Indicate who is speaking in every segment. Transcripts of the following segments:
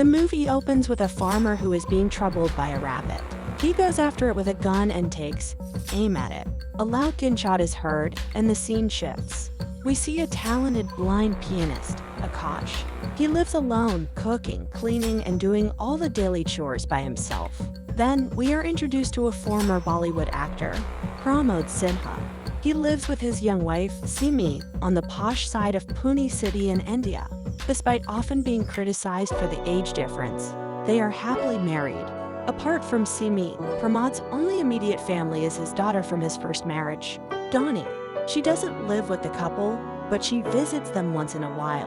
Speaker 1: The movie opens with a farmer who is being troubled by a rabbit. He goes after it with a gun and takes aim at it. A loud gunshot is heard, and the scene shifts. We see a talented blind pianist, Akash. He lives alone, cooking, cleaning, and doing all the daily chores by himself. Then, we are introduced to a former Bollywood actor, Pramod Sinha. He lives with his young wife, Simi, on the posh side of Pune city in India. Despite often being criticized for the age difference, they are happily married. Apart from Simi, Pramod's only immediate family is his daughter from his first marriage, Dani. She doesn't live with the couple, but she visits them once in a while.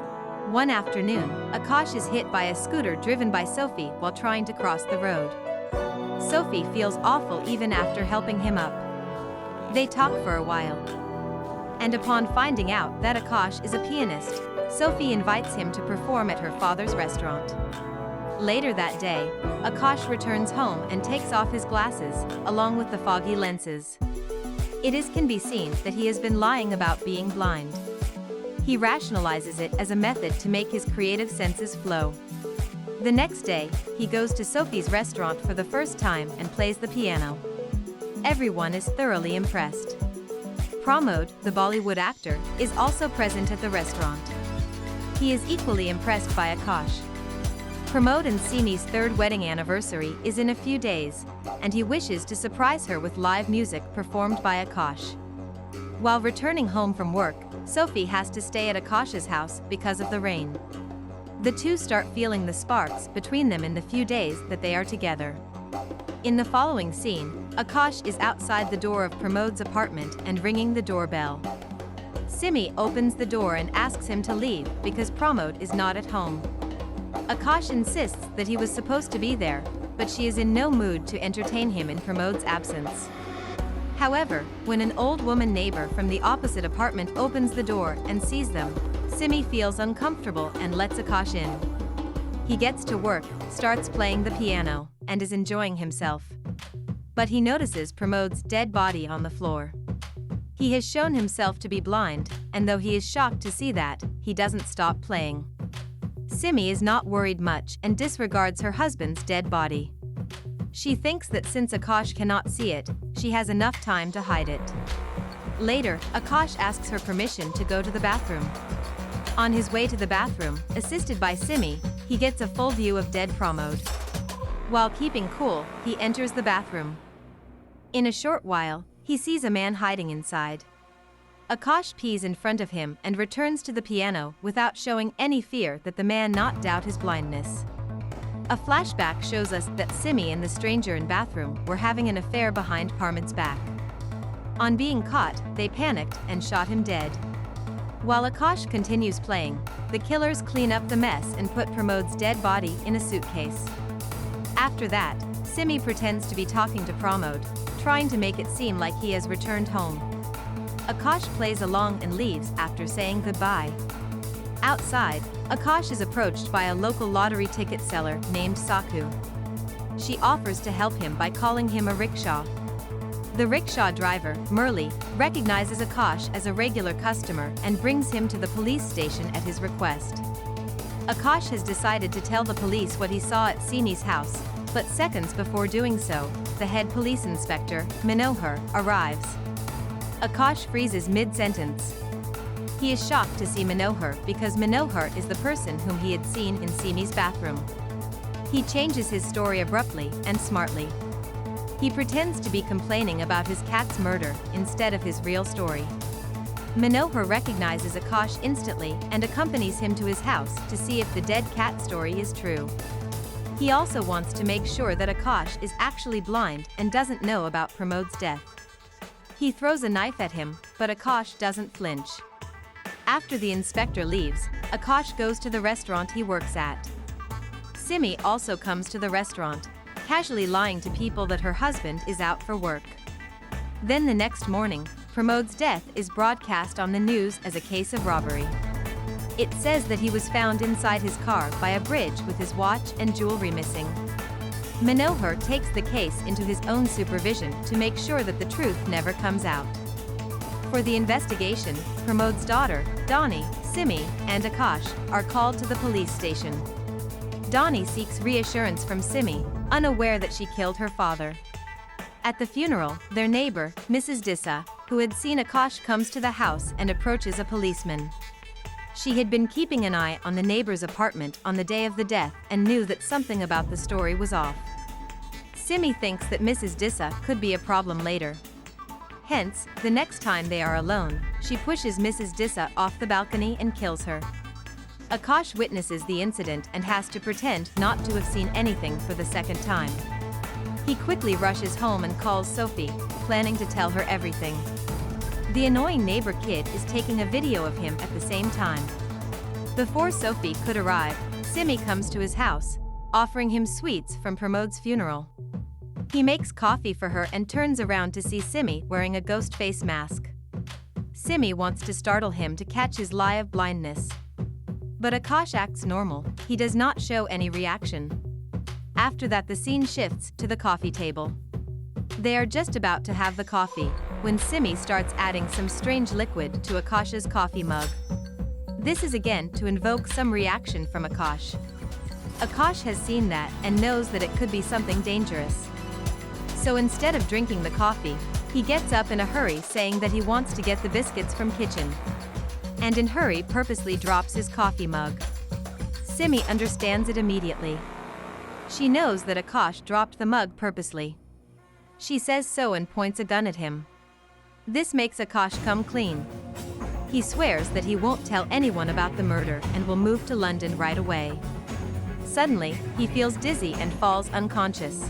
Speaker 2: One afternoon, Akash is hit by a scooter driven by Sophie while trying to cross the road. Sophie feels awful even after helping him up. They talk for a while. And upon finding out that Akash is a pianist, Sophie invites him to perform at her father's restaurant. Later that day, Akash returns home and takes off his glasses, along with the foggy lenses. It can be seen that he has been lying about being blind. He rationalizes it as a method to make his creative senses flow. The next day, he goes to Sophie's restaurant for the first time and plays the piano. Everyone is thoroughly impressed. Pramod, the Bollywood actor, is also present at the restaurant. He is equally impressed by Akash. Pramod and Simi's third wedding anniversary is in a few days, and he wishes to surprise her with live music performed by Akash. While returning home from work, Sophie has to stay at Akash's house because of the rain. The two start feeling the sparks between them in the few days that they are together. In the following scene, Akash is outside the door of Pramod's apartment and ringing the doorbell. Simi opens the door and asks him to leave because Pramod is not at home. Akash insists that he was supposed to be there, but she is in no mood to entertain him in Pramod's absence. However, when an old woman neighbor from the opposite apartment opens the door and sees them, Simi feels uncomfortable and lets Akash in. He gets to work, starts playing the piano, and is enjoying himself. But he notices Pramod's dead body on the floor. He has shown himself to be blind, and though he is shocked to see that, he doesn't stop playing. Simi is not worried much and disregards her husband's dead body. She thinks that since Akash cannot see it, she has enough time to hide it. Later, Akash asks her permission to go to the bathroom. On his way to the bathroom, assisted by Simi, he gets a full view of dead Pramod. While keeping cool, he enters the bathroom. In a short while, he sees a man hiding inside. Akash pees in front of him and returns to the piano without showing any fear that the man not doubt his blindness. A flashback shows us that Simi and the stranger in bathroom were having an affair behind Pramod's back. On being caught, they panicked and shot him dead. While Akash continues playing, the killers clean up the mess and put Pramod's dead body in a suitcase. After that, Simi pretends to be talking to Pramod, trying to make it seem like he has returned home. Akash plays along and leaves after saying goodbye. Outside, Akash is approached by a local lottery ticket seller named Saku. She offers to help him by calling him a rickshaw. The rickshaw driver, Murli, recognizes Akash as a regular customer and brings him to the police station at his request. Akash has decided to tell the police what he saw at Simi's house, but seconds before doing so, the head police inspector, Manohar, arrives. Akash freezes mid-sentence. He is shocked to see Manohar because Manohar is the person whom he had seen in Simi's bathroom. He changes his story abruptly and smartly. He pretends to be complaining about his cat's murder instead of his real story. Manohar recognizes Akash instantly and accompanies him to his house to see if the dead cat story is true. He also wants to make sure that Akash is actually blind and doesn't know about Pramod's death. He throws a knife at him, but Akash doesn't flinch. After the inspector leaves, Akash goes to the restaurant he works at. Simi also comes to the restaurant, casually lying to people that her husband is out for work. Then the next morning, Pramod's death is broadcast on the news as a case of robbery. It says that he was found inside his car by a bridge with his watch and jewelry missing. Manohar takes the case into his own supervision to make sure that the truth never comes out. For the investigation, Pramod's daughter, Dani, Simi, and Akash are called to the police station. Donnie seeks reassurance from Simi, unaware that she killed her father. At the funeral, their neighbor, Mrs. Dissa, who had seen Akash, comes to the house and approaches a policeman. She had been keeping an eye on the neighbor's apartment on the day of the death and knew that something about the story was off. Simi thinks that Mrs. Dissa could be a problem later. Hence, the next time they are alone, she pushes Mrs. Dissa off the balcony and kills her. Akash witnesses the incident and has to pretend not to have seen anything for the second time. He quickly rushes home and calls Sophie, planning to tell her everything. The annoying neighbor kid is taking a video of him at the same time. Before Sophie could arrive, Simi comes to his house, offering him sweets from Pramod's funeral. He makes coffee for her and turns around to see Simi wearing a ghost face mask. Simi wants to startle him to catch his lie of blindness. But Akash acts normal, he does not show any reaction. After that, the scene shifts to the coffee table. They are just about to have the coffee, when Simi starts adding some strange liquid to Akash's coffee mug. This is again to invoke some reaction from Akash. Akash has seen that and knows that it could be something dangerous. So instead of drinking the coffee, he gets up in a hurry saying that he wants to get the biscuits from kitchen. And in hurry purposely drops his coffee mug. Simi understands it immediately. She knows that Akash dropped the mug purposely. She says so and points a gun at him. This makes Akash come clean. He swears that he won't tell anyone about the murder and will move to London right away. Suddenly, he feels dizzy and falls unconscious.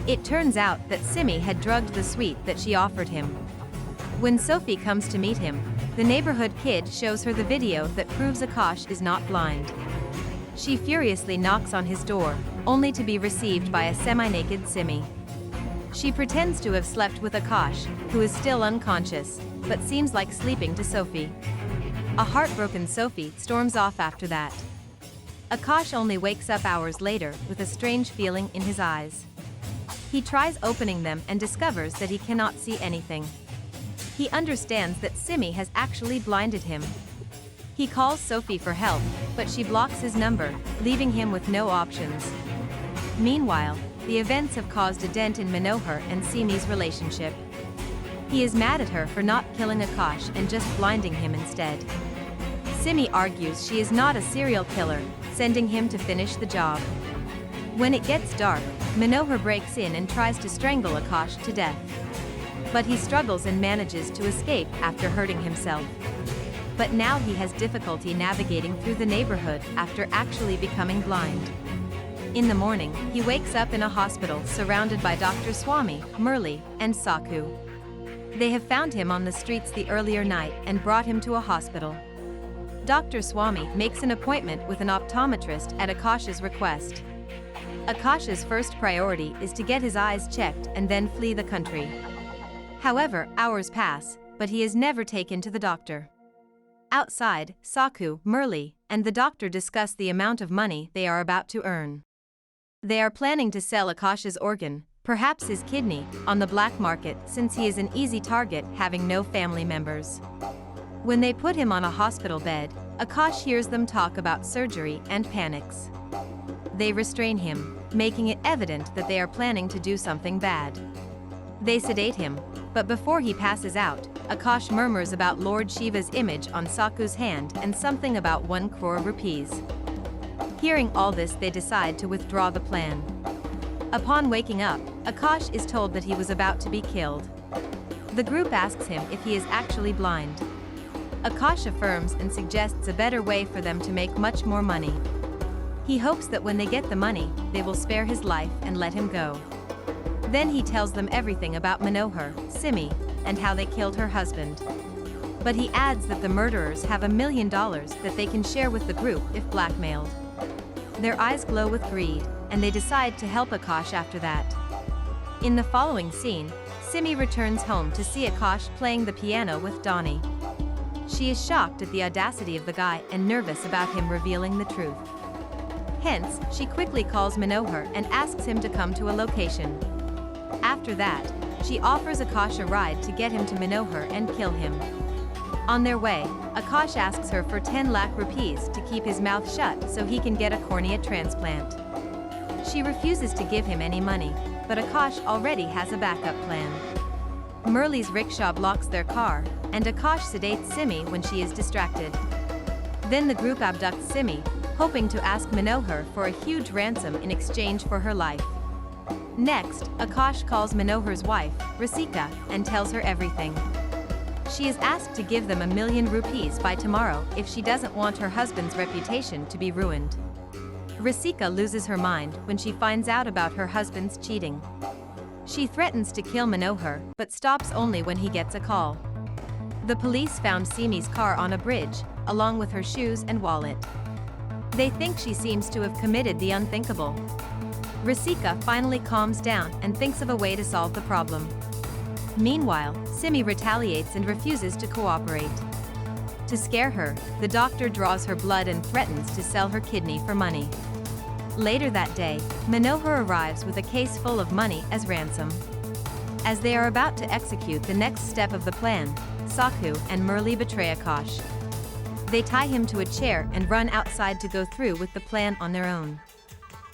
Speaker 2: It turns out that Simi had drugged the sweet that she offered him. When Sophie comes to meet him, the neighborhood kid shows her the video that proves Akash is not blind. She furiously knocks on his door, only to be received by a semi-naked Simi. She pretends to have slept with Akash, who is still unconscious, but seems like sleeping to Sophie. A heartbroken Sophie storms off after that. Akash only wakes up hours later with a strange feeling in his eyes. He tries opening them and discovers that he cannot see anything. He understands that Simi has actually blinded him. He calls Sophie for help, but she blocks his number, leaving him with no options. Meanwhile, the events have caused a dent in Manohar and Simi's relationship. He is mad at her for not killing Akash and just blinding him instead. Simi argues she is not a serial killer, sending him to finish the job. When it gets dark, Manohar breaks in and tries to strangle Akash to death. But he struggles and manages to escape after hurting himself. But now he has difficulty navigating through the neighborhood after actually becoming blind. In the morning, he wakes up in a hospital surrounded by Dr. Swami, Murli, and Sakhu. They have found him on the streets the earlier night and brought him to a hospital. Dr. Swami makes an appointment with an optometrist at Akash's request. Akash's first priority is to get his eyes checked and then flee the country. However, hours pass, but he is never taken to the doctor. Outside, Sakhu, Murli, and the doctor discuss the amount of money they are about to earn. They are planning to sell Akash's organ, perhaps his kidney, on the black market since he is an easy target having no family members. When they put him on a hospital bed, Akash hears them talk about surgery and panics. They restrain him, making it evident that they are planning to do something bad. They sedate him, but before he passes out, Akash murmurs about Lord Shiva's image on Sakhu's hand and something about 1 crore rupees. Hearing all this, they decide to withdraw the plan. Upon waking up, Akash is told that he was about to be killed. The group asks him if he is actually blind. Akash affirms and suggests a better way for them to make much more money. He hopes that when they get the money, they will spare his life and let him go. Then he tells them everything about Manohar, Simi, and how they killed her husband. But he adds that the murderers have $1 million that they can share with the group if blackmailed. Their eyes glow with greed, and they decide to help Akash after that. In the following scene, Simi returns home to see Akash playing the piano with Donnie. She is shocked at the audacity of the guy and nervous about him revealing the truth. Hence, she quickly calls Manohar and asks him to come to a location. After that, she offers Akash a ride to get him to Manohar and kill him. On their way, Akash asks her for 10 lakh rupees to keep his mouth shut so he can get a cornea transplant. She refuses to give him any money, but Akash already has a backup plan. Murli's rickshaw blocks their car, and Akash sedates Simi when she is distracted. Then the group abducts Simi, hoping to ask Manohar for a huge ransom in exchange for her life. Next, Akash calls Manohar's wife, Rasika, and tells her everything. She is asked to give them 1,000,000 rupees by tomorrow if she doesn't want her husband's reputation to be ruined. Rasika loses her mind when she finds out about her husband's cheating. She threatens to kill Manohar, but stops only when he gets a call. The police found Simi's car on a bridge, along with her shoes and wallet. They think she seems to have committed the unthinkable. Rasika finally calms down and thinks of a way to solve the problem. Meanwhile, Simi retaliates and refuses to cooperate. To scare her, the doctor draws her blood and threatens to sell her kidney for money. Later that day, Manohar arrives with a case full of money as ransom. As they are about to execute the next step of the plan, Sakhu and Murli betray Akash. They tie him to a chair and run outside to go through with the plan on their own.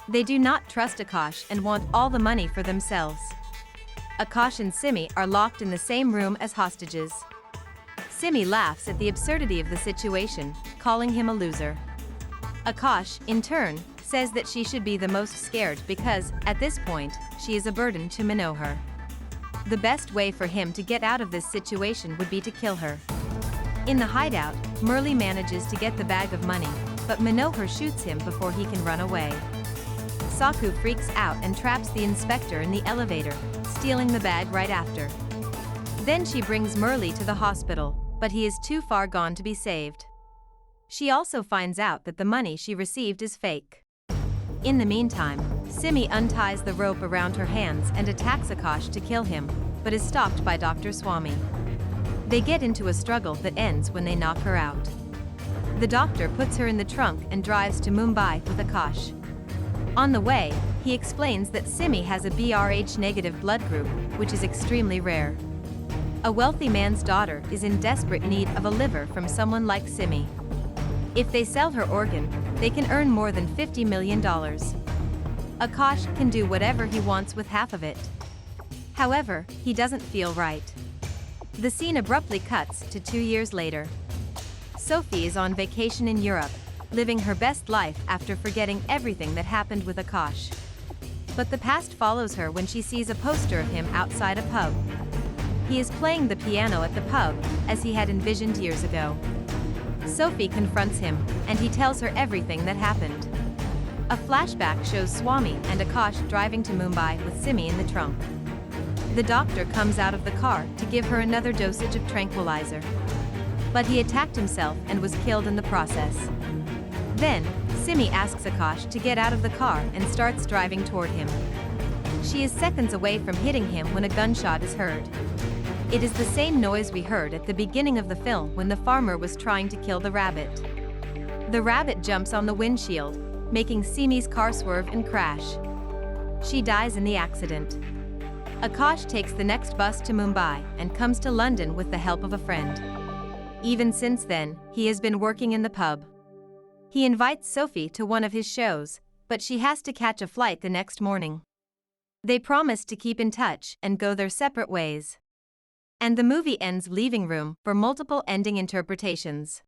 Speaker 2: They do not trust Akash and want all the money for themselves. Akash and Simi are locked in the same room as hostages. Simi laughs at the absurdity of the situation, calling him a loser. Akash, in turn, says that she should be the most scared because, at this point, she is a burden to Manohar. The best way for him to get out of this situation would be to kill her. In the hideout, Murli manages to get the bag of money, but Manohar shoots him before he can run away. Sakhu freaks out and traps the inspector in the elevator, stealing the bag right after. Then she brings Murli to the hospital, but he is too far gone to be saved. She also finds out that the money she received is fake. In the meantime, Simi unties the rope around her hands and attacks Akash to kill him, but is stopped by Dr. Swami. They get into a struggle that ends when they knock her out. The doctor puts her in the trunk and drives to Mumbai with Akash. On the way, he explains that Simi has a BRH-negative blood group, which is extremely rare. A wealthy man's daughter is in desperate need of a liver from someone like Simi. If they sell her organ, they can earn more than $50 million. Akash can do whatever he wants with half of it. However, he doesn't feel right. The scene abruptly cuts to 2 years later. Sophie is on vacation in Europe, living her best life after forgetting everything that happened with Akash. But the past follows her when she sees a poster of him outside a pub. He is playing the piano at the pub, as he had envisioned years ago. Sophie confronts him, and he tells her everything that happened. A flashback shows Swami and Akash driving to Mumbai with Simi in the trunk. The doctor comes out of the car to give her another dosage of tranquilizer. But he attacked himself and was killed in the process. Then, Simi asks Akash to get out of the car and starts driving toward him. She is seconds away from hitting him when a gunshot is heard. It is the same noise we heard at the beginning of the film when the farmer was trying to kill the rabbit. The rabbit jumps on the windshield, making Simi's car swerve and crash. She dies in the accident. Akash takes the next bus to Mumbai and comes to London with the help of a friend. Even since then, he has been working in the pub. He invites Sophie to one of his shows, but she has to catch a flight the next morning. They promise to keep in touch and go their separate ways. And the movie ends leaving room for multiple ending interpretations.